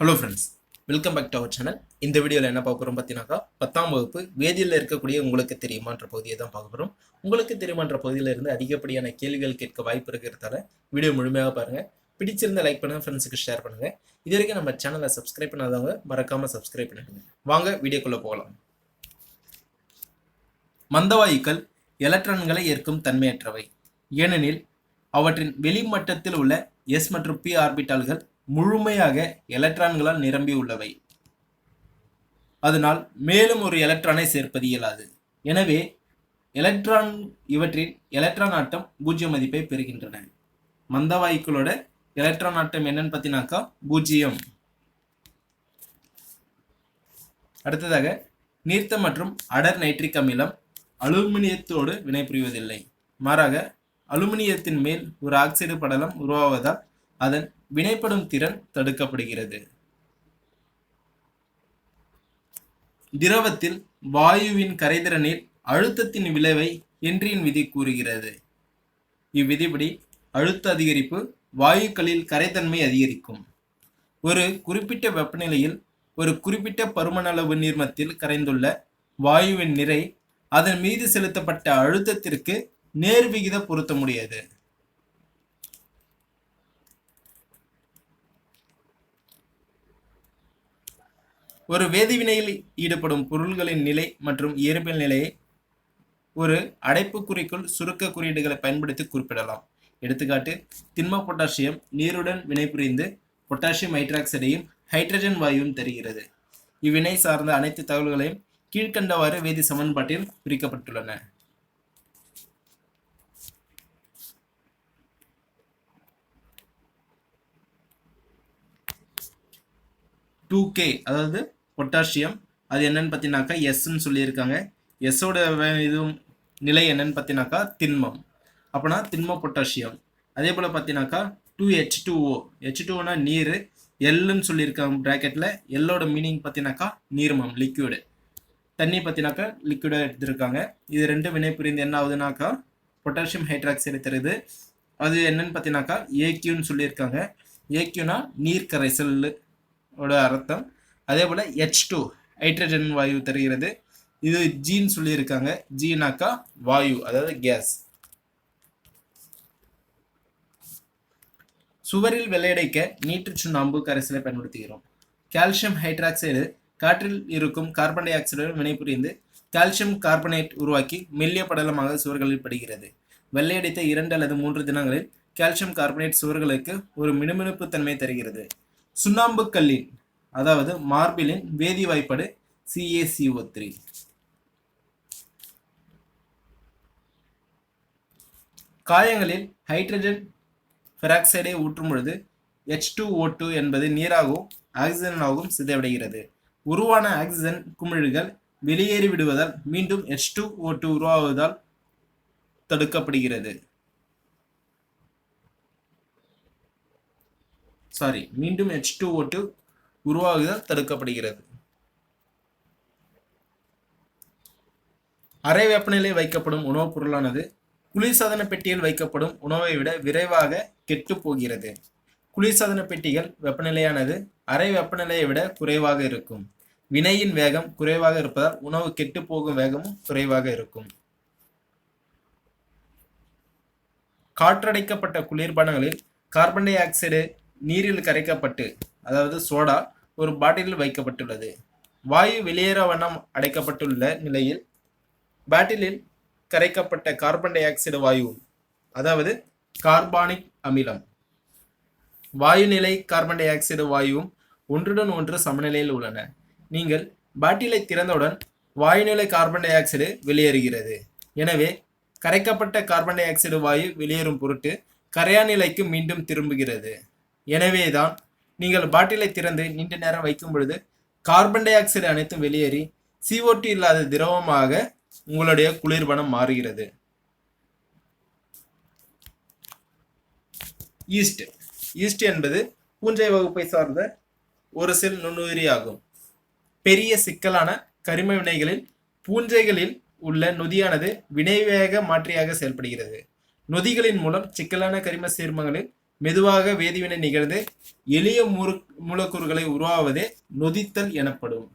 Hello friends, welcome back to our channel. இந்த வீடியோவில் என்ன பார்க்க போகிறோம் பார்த்தீங்கன்னாக்கா 10ஆம் வகுப்பு வேதியியலில் இருக்கக்கூடிய உங்களுக்கு தெரியுமான்ற பகுதியை தான் பார்க்க போகிறோம். உங்களுக்கு தெரியுமான்ற பகுதியில் இருந்து அதிகப்படியான கேள்விகள் கேட்க வாய்ப்பு இருக்கிறதால வீடியோ முழுமையாக பாருங்கள். பிடிச்சிருந்த லைக் பண்ணுங்கள், ஃப்ரெண்ட்ஸுக்கு ஷேர் பண்ணுங்கள். இது வரைக்கும் நம்ம சேனலை சப்ஸ்கிரைப் பண்ணாதவங்க மறக்காமல் சப்ஸ்கிரைப் பண்ணிடுங்க. வாங்க வீடியோக்குள்ளே போகலாம். மந்தவாயுக்கள் எலக்ட்ரான்களை ஏற்கும் தன்மையற்றவை, ஏனெனில் அவற்றின் வெளிமட்டத்தில் உள்ள S மற்றும் P ஆர்பிட்டால்கள் முழுமையாக எலக்ட்ரான்களால் நிரம்பியுள்ளவை. அதனால் மேலும் ஒரு எலக்ட்ரானை சேர்ப்பது இயலாது. எனவே இவற்றின் எலக்ட்ரான் ஆட்டம் 0 மதிப்பை பெறுகின்றன. மந்தவாயுக்களோட எலக்ட்ரான் ஆட்டம் என்னன்னு பார்த்தீங்கன்னாக்கா 0. அடுத்ததாக நீர்த்த மற்றும் அடர் நைட்ரிக் அமிலம் அலுமினியத்தோடு வினைபுரிவதில்லை. மாறாக அலுமினியத்தின் மேல் ஒரு ஆக்சைடு படலம் உருவாவதால் அதன் வினைப்படும் திறன் தடுக்கப்படுகிறது. திரவத்தில் வாயுவின் கரைதிறனில் அழுத்தத்தின் விளைவை ஹென்ரியின் விதி கூறுகிறது. இவ்விதிப்படி அழுத்த அதிகரிப்பு வாயுக்களில் கரைத்தன்மை அதிகரிக்கும். ஒரு குறிப்பிட்ட வெப்பநிலையில் ஒரு குறிப்பிட்ட பருமனளவு நீர்மத்தில் கரைந்துள்ள வாயுவின் நிறை அதன் மீது செலுத்தப்பட்ட அழுத்தத்திற்கு நேர்விகித பொருத்தமுடையது. ஒரு வேதிவினையில் ஈடுபடும் பொருள்களின் நிலை மற்றும் இயற்பியல் நிலையை ஒரு அடைப்புக்குறிக்குள் சுருக்க குறியீடுகளை பயன்படுத்தி குறிப்பிடலாம். எடுத்துக்காட்டு, திண்ம பொட்டாசியம் நீருடன் வினைபுரிந்து பொட்டாசியம் ஹைட்ராக்சைடையும் ஹைட்ரஜன் வாயுவும் தருகிறது. இவ்வினை சார்ந்த அனைத்து தகவல்களையும் கீழ்கண்டவாறு வேதி சமன்பாட்டில் பிரிக்கப்பட்டுள்ளன. 2K அதாவது பொட்டாசியம், அது என்னன்னு பார்த்தீங்கன்னாக்கா எஸ்ன்னு சொல்லியிருக்காங்க. எஸ்ஸோட இதுவும் நிலை என்னன்னு பார்த்தீங்கன்னாக்கா திண்மம். அப்போனா திண்ம பொட்டாசியம். அதே போல் பார்த்தீங்கன்னாக்கா 2H2O. H2Oனா நீர். எல்லுன்னு சொல்லியிருக்காங்க ப்ராக்கெட்டில். எல்லோட மீனிங் பார்த்தீங்கன்னாக்கா நீர்மம், லிக்விடு. தண்ணி பார்த்தீங்கன்னாக்கா லிக்விடாக எடுத்துருக்காங்க. இது ரெண்டும் வினை புரிந்து என்ன ஆகுதுனாக்கா பொட்டாசியம் ஹைட்ராக்சைடு தருது. அது என்னன்னு பார்த்தீங்கன்னாக்கா ஏக்யூன்னு சொல்லியிருக்காங்க. ஏக்யூனா நீர் கரைசல் ஓட அர்த்தம். அதே போல் H2 ஹைட்ரஜன் வாயு தருகிறது. இது ஜீன்னு சொல்லியிருக்காங்க. ஜீனாக்கா வாயு, அதாவது கேஸ். சுவரில் வெள்ளையடைக்க நீற்று சுண்ணாம்பு கரைசலை பயன்படுத்துகிறோம். கால்சியம் ஹைட்ராக்சைடு காற்றில் இருக்கும் கார்பன் டை ஆக்சைடுடன் வினைபுரிந்து கால்சியம் கார்பனேட் உருவாக்கி மெல்லிய படலமாக சுவர்களில் படுகிறது. வெள்ளையடைத்த 2 அல்லது 3 தினங்களில் கால்சியம் கார்பனேட் சுவர்களுக்கு ஒரு மினுமினுப்பு தன்மை தருகிறது. சுண்ணாம்பு கல்லின் அதாவது மார்பிளின் வேதி வாய்ப்பாடு CaCO3. காயங்களில் ஹைட்ரஜன் பெராக்சைடை ஊற்றும் பொழுது H2O2 என்பது நீராகவும் ஆக்சிஜனாகவும் சிதைவடைகிறது. உருவான ஆக்சிஜன் குமிழ்கள் வெளியேறி விடுவதால் மீண்டும் H2O2 உருவாவதால் தடுக்கப்படுகிறது. மீண்டும் H2O2 உருவாகுதல் தடுக்கப்படுகிறது. அறை வெப்பநிலை வைக்கப்படும் உணவுப் பொருளானது குளிர்சாதன பெட்டியில் வைக்கப்படும் உணவை விட விரைவாக கெட்டு போகிறது. குளிர்சாதன பெட்டிகள் வெப்பநிலையானது அறை வெப்பநிலையை விட குறைவாக இருக்கும். வினையின் வேகம் குறைவாக இருப்பதால் உணவு கெட்டு போகும் வேகமும் குறைவாக இருக்கும். காற்றடைக்கப்பட்ட குளிர்பானங்களில் கார்பன் டை ஆக்சைடு நீரில் கரைக்கப்பட்டு, அதாவது சோடா, ஒரு பாட்டிலில் வைக்கப்பட்டுள்ளது. வாயு வெளியேற வண்ணம் அடைக்கப்பட்டுள்ள நிலையில் பாட்டிலில் கரைக்கப்பட்ட கார்பன் டை ஆக்சைடு வாயு, அதாவது கார்பானிக் அமிலம், வாயு நிலை கார்பன் டை ஆக்சைடு வாயுவும் ஒன்றுடன் ஒன்று சமநிலையில் உள்ளன. நீங்கள் பாட்டிலை திறந்தவுடன் வாயுநிலை கார்பன் டை ஆக்சைடு வெளியேறுகிறது. எனவே கரைக்கப்பட்ட கார்பன் டை ஆக்சைடு வாயு வெளியேறும் பொருட்டு கரையா நிலைக்கு மீண்டும் திரும்புகிறது. எனவேதான் நீங்கள் பாட்டிலை திறந்து நீண்ட நேரம் வைக்கும் பொழுது கார்பன் டை ஆக்சைடு அனைத்தும் வெளியேறி CO2 இல்லாத திரவமாக உங்களுடைய குளிர்பானம் மாறுகிறது. ஈஸ்ட் என்பது பூஞ்சை வகுப்பை சார்ந்த ஒரு செல் நுண்ணுயிரி ஆகும். பெரிய சிக்கலான கரிம வினைகளில் பூஞ்சைகளில் உள்ள நொதியானது வினைவேக மாற்றியாக செயல்படுகிறது. நொதிகளின் மூலம் சிக்கலான கரிம சேர்மங்களில் மெதுவாக வேதிவினை நிகழ்ந்து எளிய மூலக்கூறுகளை உருவாவதே நொதித்தல் எனப்படும்.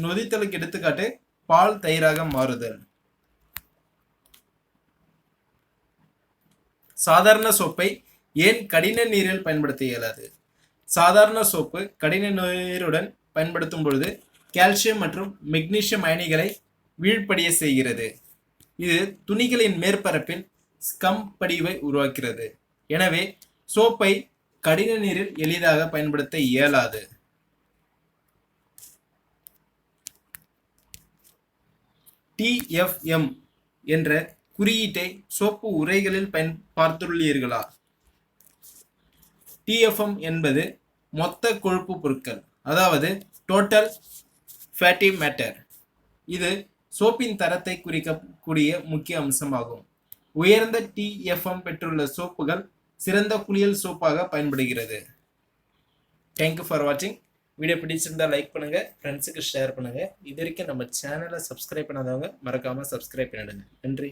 நொதித்தலுக்கு எடுத்துக்காட்டு பால் தயிராக மாறுதல். சாதாரண சோப்பை ஏன் கடின நீரில் பயன்படுத்த இயலாது? சாதாரண சோப்பு கடின நீருடன் பயன்படுத்தும் பொழுது கால்சியம் மற்றும் மெக்னீசியம் அயனிகளை வீழ்படிய செய்கிறது. இது துணிகளின் மேற்பரப்பில் ஸ்கம் படிவை உருவாக்குகிறது. எனவே சோப்பை கடின நீரில் எளிதாக பயன்படுத்த இயலாது. TFM என்ற குறியீட்டை சோப்பு உரைகளில் பார்த்துள்ளீர்களா? TFM என்பது மொத்த கொழுப்பு பொருட்கள், அதாவது டோட்டல் ஃபேட்டி மேட்டர். இது சோப்பின் தரத்தை குறிக்கக்கூடிய முக்கிய அம்சமாகும். உயர்ந்த TFM பெற்றுள்ள சோப்புகள் சிறந்த குளியல் சோப்பாக பயன்படுகிறது. தேங்க்யூ ஃபார் வாட்சிங். வீடியோ பிடிச்சிருந்தா லைக் பண்ணுங்க, ஃப்ரெண்ட்ஸுக்கு ஷேர் பண்ணுங்க. இது வரைக்கும் நம்ம சேனலை சப்ஸ்கிரைப் பண்ணாதவங்க மறக்காம சப்ஸ்கிரைப் பண்ணிடுங்க. நன்றி.